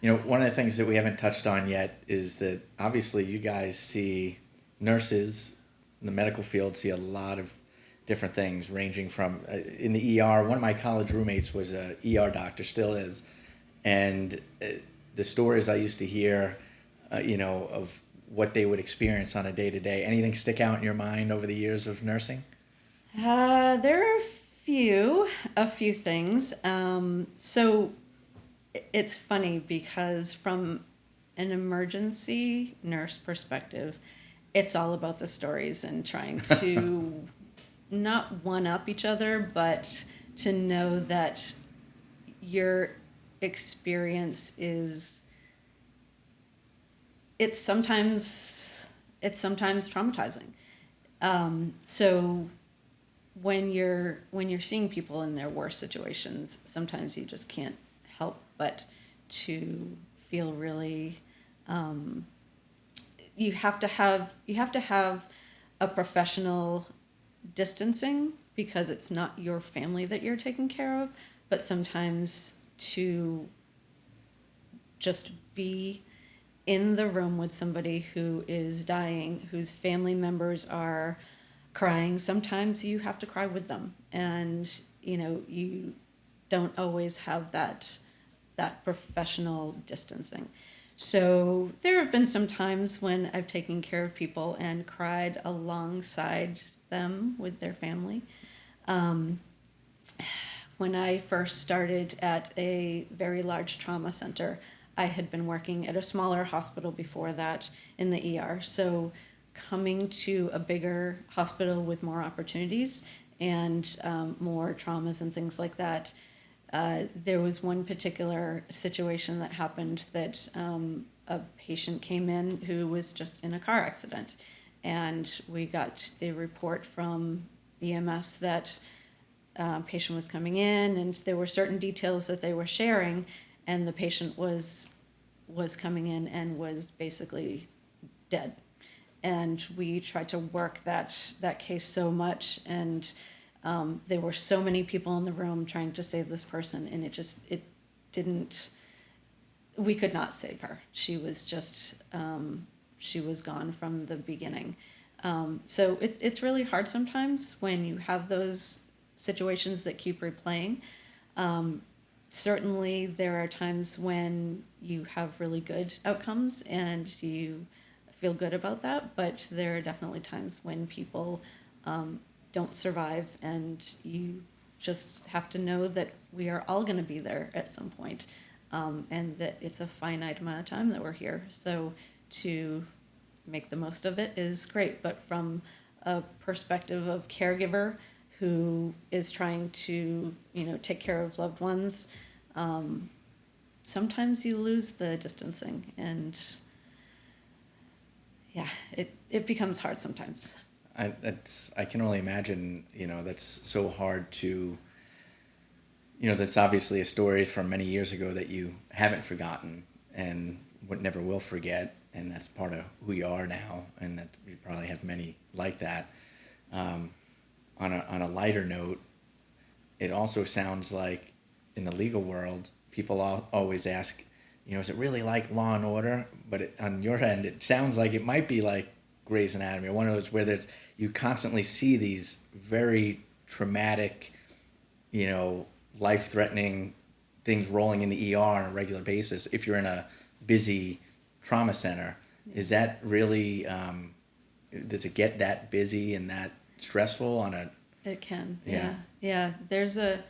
One of the things that we haven't touched on yet is that obviously you guys see nurses in the medical field see a lot of different things, ranging from in the ER. One of my college roommates was a ER doctor, still is, and the stories I used to hear, of what they would experience on a day to day. Anything stick out in your mind over the years of nursing? There are a few things. So it's funny because from an emergency nurse perspective, it's all about the stories and trying to not one up each other, but to know that your experience is it's sometimes traumatizing. So when you're seeing people in their worst situations, sometimes you just can't help but to feel really you have to have a professional distancing because it's not your family that you're taking care of, but sometimes to just be in the room with somebody who is dying, whose family members are crying. Sometimes you have to cry with them, and you don't always have that professional distancing. So there have been some times when I've taken care of people and cried alongside them with their family. Um, when I first started at a very large trauma center, I had been working at a smaller hospital before that in the ER. So coming to a bigger hospital with more opportunities and more traumas and things like that, there was one particular situation that happened that a patient came in who was just in a car accident. And we got the report from EMS that patient was coming in, and there were certain details that they were sharing, and the patient was coming in and was basically dead. And we tried to work that case so much, and there were so many people in the room trying to save this person, and it didn't. We could not save her. She was just she was gone from the beginning. So it's really hard sometimes when you have those situations that keep replaying. Certainly, there are times when you have really good outcomes and you feel good about that, but there are definitely times when people don't survive, and you just have to know that we are all going to be there at some point, and that it's a finite amount of time that we're here. So to make the most of it is great, but from a perspective of caregiver who is trying to take care of loved ones, sometimes you lose the distancing, and yeah, it becomes hard sometimes. I can only imagine. That's so hard to. That's obviously a story from many years ago that you haven't forgotten and never will forget, and that's part of who you are now, and that you probably have many like that. On a lighter note, it also sounds like in the legal world, people always ask, is it really like Law and Order? But on your end, it sounds like it might be like Grey's Anatomy, or one of those where you constantly see these very traumatic, life-threatening things rolling in the ER on a regular basis. If you're in a busy trauma center, is that really? Does it get that busy and that stressful on a? It can, Yeah. yeah. There's a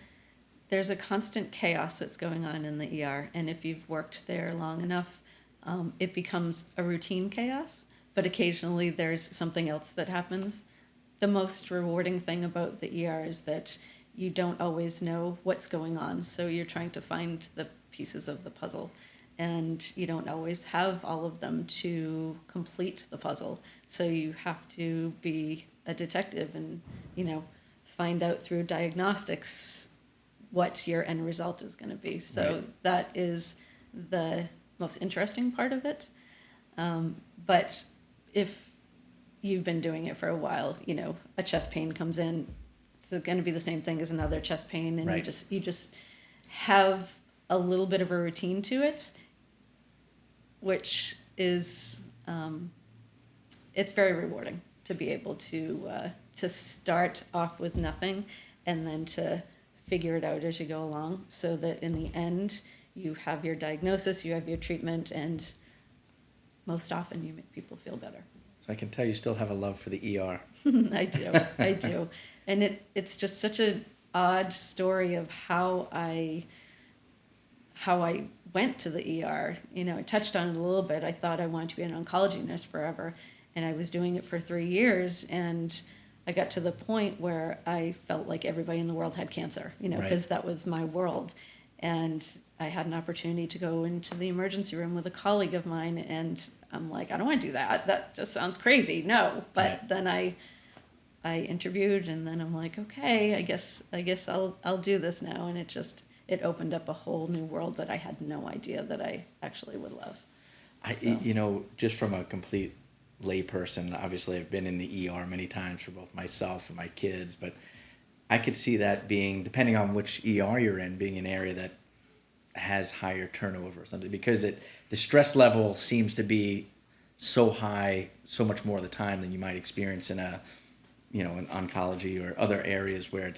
constant chaos that's going on in the ER, and if you've worked there long enough, it becomes a routine chaos. But occasionally there's something else that happens. The most rewarding thing about the ER is that you don't always know what's going on, so you're trying to find the pieces of the puzzle, and you don't always have all of them to complete the puzzle. So you have to be a detective and find out through diagnostics what your end result is going to be. So Right. that is the most interesting part of it. But if you've been doing it for a while, a chest pain comes in, it's going to be the same thing as another chest pain, and Right. you just have a little bit of a routine to it. which is it's very rewarding to be able to start off with nothing and then to figure it out as you go along, so that in the end you have your diagnosis, you have your treatment, and most often you make people feel better. So I can tell you still have a love for the ER. I do. And it's just such an odd story of how I went to the ER. You know, I touched on it a little bit. I thought I wanted to be an oncology nurse forever, and I was doing it for 3 years, and I got to the point where I felt like everybody in the world had cancer, you know, because that was my world. And I had an opportunity to go into the emergency room with a colleague of mine, and I'm like, I don't want to do that. That just sounds crazy. No. But then I interviewed, and then I'm like, okay, I guess I'll do this now. And it opened up a whole new world that I had no idea that I actually would love. You know, just from a complete layperson, obviously I've been in the ER many times for both myself and my kids, but I could see that being, depending on which ER you're in, being an area that has higher turnover or something, because the stress level seems to be so high so much more of the time than you might experience in an oncology or other areas where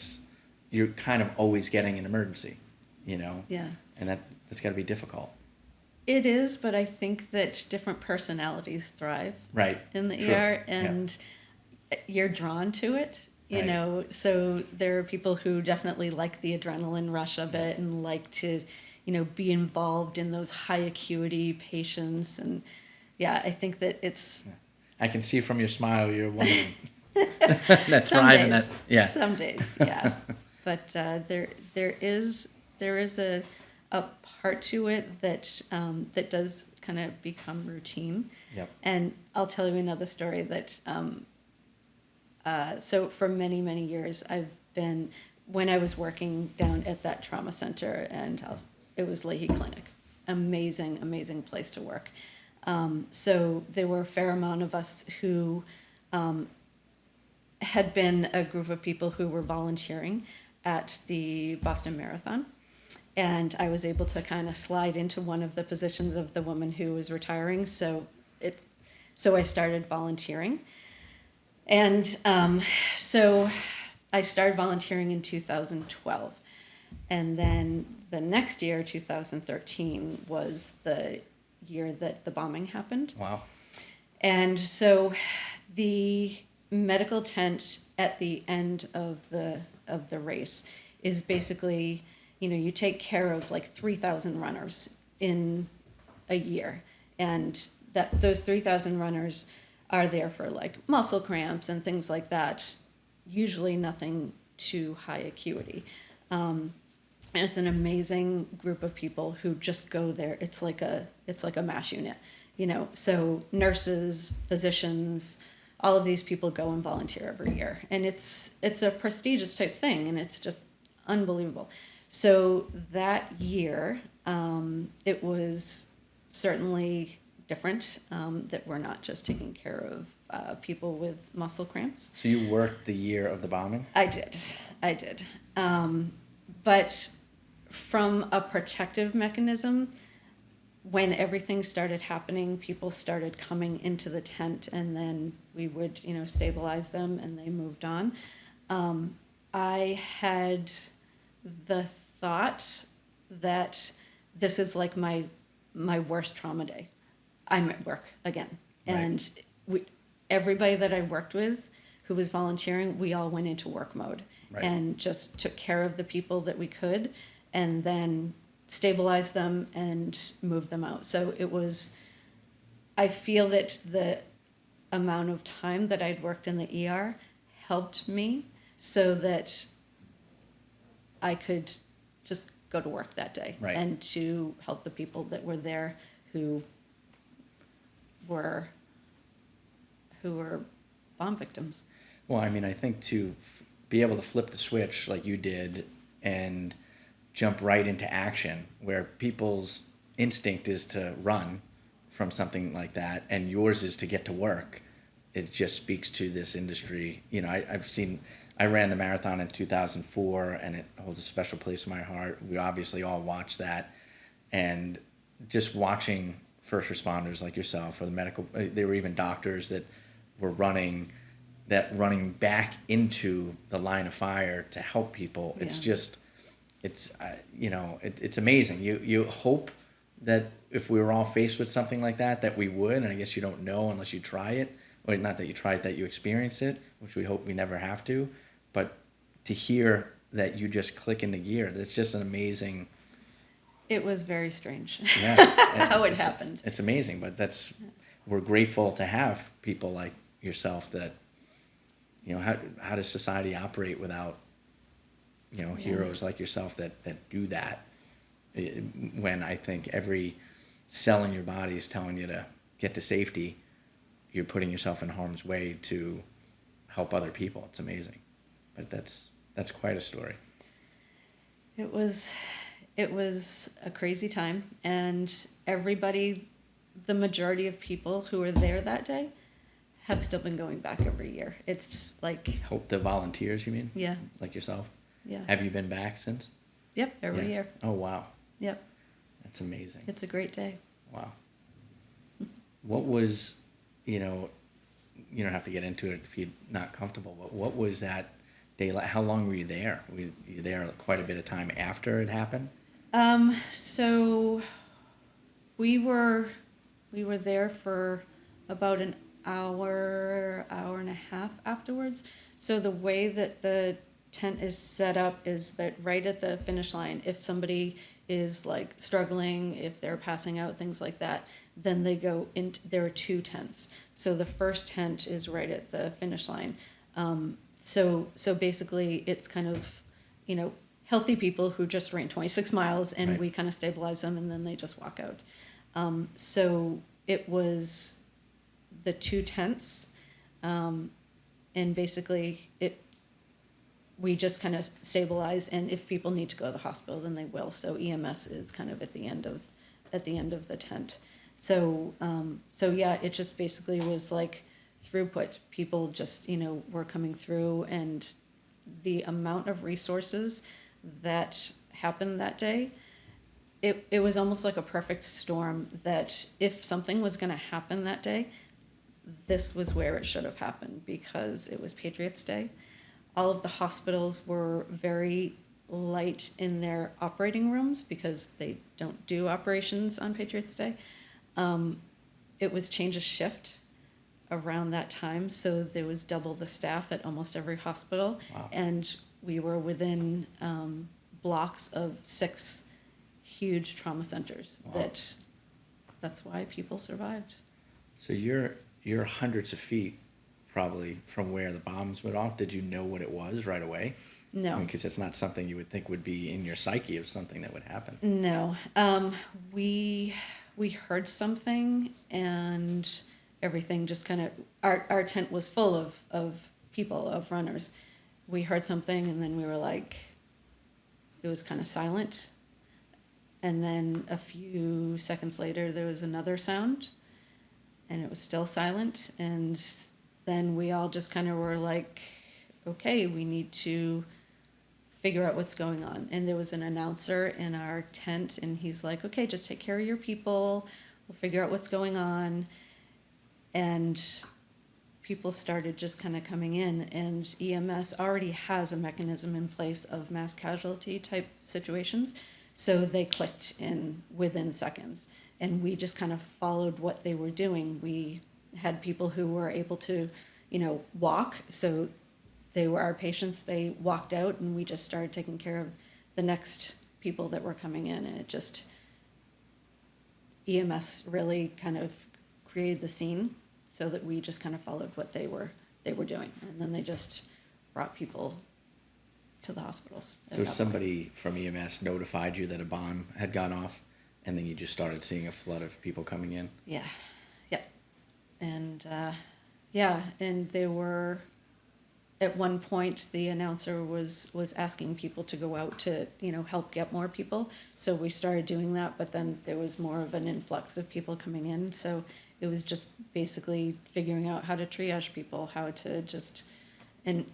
you're kind of always getting an emergency, you know? Yeah. And that's got to be difficult. It is, but I think that different personalities thrive in the True. ER, and you're drawn to it, you know. So there are people who definitely like the adrenaline rush of it and like to, you know, be involved in those high acuity patients. And I think that it's... I can see from your smile you're one of them that's thriving. That. Yeah. Some days, yeah. But there is a part to it that that does kind of become routine. Yep. And I'll tell you another story that so for many years when I was working down at that trauma center, and it was Leahy Clinic, amazing place to work. So there were a fair amount of us who had been a group of people who were volunteering at the Boston Marathon. And I was able to kind of slide into one of the positions of the woman who was retiring. So I started volunteering. And so I started volunteering in 2012. And then the next year, 2013, was the year that the bombing happened. Wow. And so the medical tent at the end of the race is basically... You know, you take care of like 3,000 runners in a year, and those 3,000 runners are there for like muscle cramps and things like that. Usually nothing too high acuity, and it's an amazing group of people who just go there. It's like a MASH unit, you know. So nurses, physicians, all of these people go and volunteer every year, and it's a prestigious type thing, and it's just unbelievable. So that year, it was certainly different, that we're not just taking care of people with muscle cramps. So you worked the year of the bombing? I did. But from a protective mechanism, when everything started happening, people started coming into the tent, and then we would, you know, stabilize them, and they moved on. I had the thought that this is like my worst trauma day. I'm at work again. And everybody that I worked with who was volunteering, we all went into work mode and just took care of the people that we could, and then stabilized them and moved them out. So I feel that the amount of time that I'd worked in the ER helped me so that I could just go to work that day and to help the people that were there who were bomb victims. Well, I mean, I think to be able to flip the switch like you did and jump right into action, where people's instinct is to run from something like that and yours is to get to work, it just speaks to this industry. You know, I ran the marathon in 2004, and it holds a special place in my heart. We obviously all watched that, and just watching first responders like yourself, or the medical. There were even doctors that were running back into the line of fire to help people. It's just, it's it's amazing. You hope that if we were all faced with something like that we would, and I guess you don't know unless you try it, or not that you try it, that you experience it, which we hope we never have to. But to hear that you just click into gear, that's just an amazing. It was very strange. Yeah, how it happened. It's amazing, but we're grateful to have people like yourself that, how does society operate without, heroes like yourself that do that? When I think every cell in your body is telling you to get to safety, you're putting yourself in harm's way to help other people. It's amazing. But that's quite a story. It was a crazy time, and everybody, the majority of people who were there that day have still been going back every year. It's like... Help the volunteers, you mean? Yeah. Like yourself? Yeah. Have you been back since? Yep, every year. Oh, wow. Yep. That's amazing. It's a great day. Wow. What was, you don't have to get into it if you're not comfortable, but what was that day like? How long were you there? Were you there quite a bit of time after it happened? So we were there for about an hour and a half afterwards. So the way that the tent is set up is that right at the finish line, if somebody is like struggling, if they're passing out, things like that, then they go in. There are two tents. So the first tent is right at the finish line. So basically it's kind of, healthy people who just ran 26 miles, and right. We kind of stabilize them, and then they just walk out. So it was the two tents, and basically we just kind of stabilize, and if people need to go to the hospital, then they will. So EMS is kind of at the end of the tent. So yeah, it just basically was like throughput. People just, were coming through, and the amount of resources that happened that day, it was almost like a perfect storm, that if something was going to happen that day, this was where it should have happened, because it was Patriots Day. All of the hospitals were very light in their operating rooms because they don't do operations on Patriots Day. It was change of shift around that time, so there was double the staff at almost every hospital. Wow. And we were within blocks of 6 huge trauma centers. Wow. That's why people survived. So you're hundreds of feet probably from where the bombs went off. Did you know what it was right away? No. Because it's not something you would think would be in your psyche of something that would happen. No. We heard something, and everything just kind of, our tent was full of people, of runners. We heard something, and then we were like, it was kind of silent. And then a few seconds later, there was another sound, and it was still silent. And then we all just kind of were like, okay, we need to figure out what's going on. And there was an announcer in our tent, and he's like, okay, just take care of your people. We'll figure out what's going on. And people started just kind of coming in, and EMS already has a mechanism in place of mass casualty type situations. So they clicked in within seconds, and we just kind of followed what they were doing. We had people who were able to, walk. So they were our patients. They walked out, and we just started taking care of the next people that were coming in. And it just, EMS really kind of created the scene, so that we just kind of followed what they were doing. And then they just brought people to the hospitals. So somebody from EMS notified you that a bomb had gone off, and then you just started seeing a flood of people coming in? Yeah. Yep. And and they were, at one point the announcer was asking people to go out to, help get more people. So we started doing that, but then there was more of an influx of people coming in. So it was just basically figuring out how to triage people, how to just, and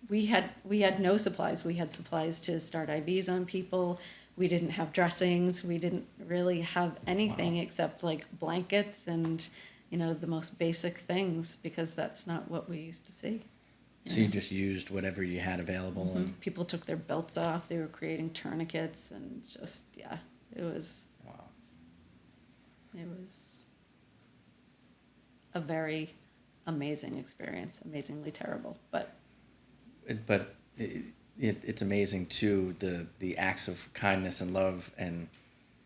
we had no supplies. We had supplies to start IVs on people, we didn't have dressings. We didn't really have anything Wow. except like blankets and, you know, the most basic things, because that's not what we used to see. So you just used whatever you had available, and People took their belts off. They were creating tourniquets and just, yeah, it was wow. a very amazing experience, amazingly terrible, but It's amazing too, the acts of kindness and love and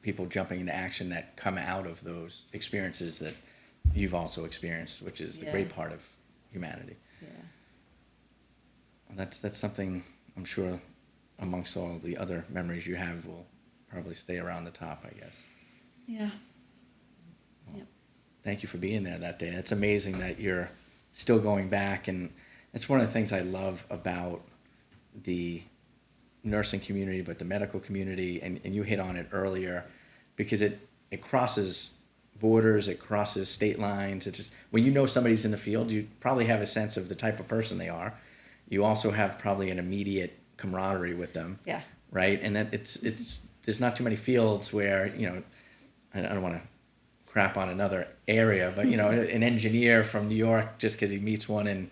people jumping into action that come out of those experiences that you've also experienced, which is the Yeah. great part of humanity. yeah. And that's something I'm sure amongst all the other memories you have will probably stay around the top, I guess. Yeah. Yep. Thank you for being there that day. It's amazing that you're still going back, and it's one of the things I love about the nursing community, but the medical community, and you hit on it earlier, because it crosses borders, it crosses state lines. It's just, when you know somebody's in the field, you probably have a sense of the type of person they are. You also have probably an immediate camaraderie with them. Yeah. Right? And that it's there's not too many fields where, you know, I don't want to crap on another area, but, you know, an engineer from New York, just because he meets one in,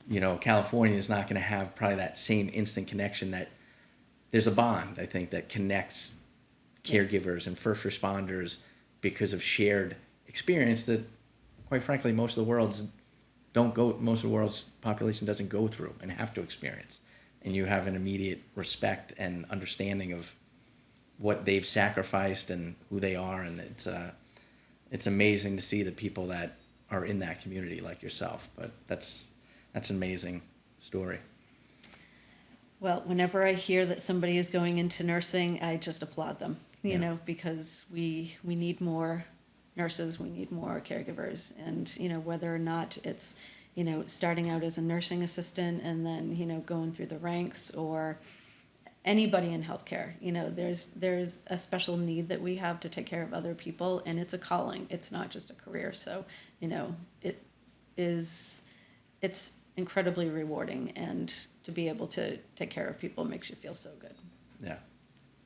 you know, California, is not going to have probably that same instant connection. That there's a bond, I think, that connects caregivers and first responders because of shared experience that, quite frankly, most of the world's population doesn't go through and have to experience. And you have an immediate respect and understanding of what they've sacrificed and who they are, and it's amazing to see the people that are in that community like yourself. But that's an amazing story. Well, whenever I hear that somebody is going into nursing, I just applaud them, you know, because we need more nurses, we need more caregivers. And, you know, whether or not it's, you know, starting out as a nursing assistant and then, you know, going through the ranks, or anybody in healthcare, you know, there's a special need that we have to take care of other people, and it's a calling. It's not just a career. So, you know, it's incredibly rewarding, and to be able to take care of people makes you feel so good. Yeah.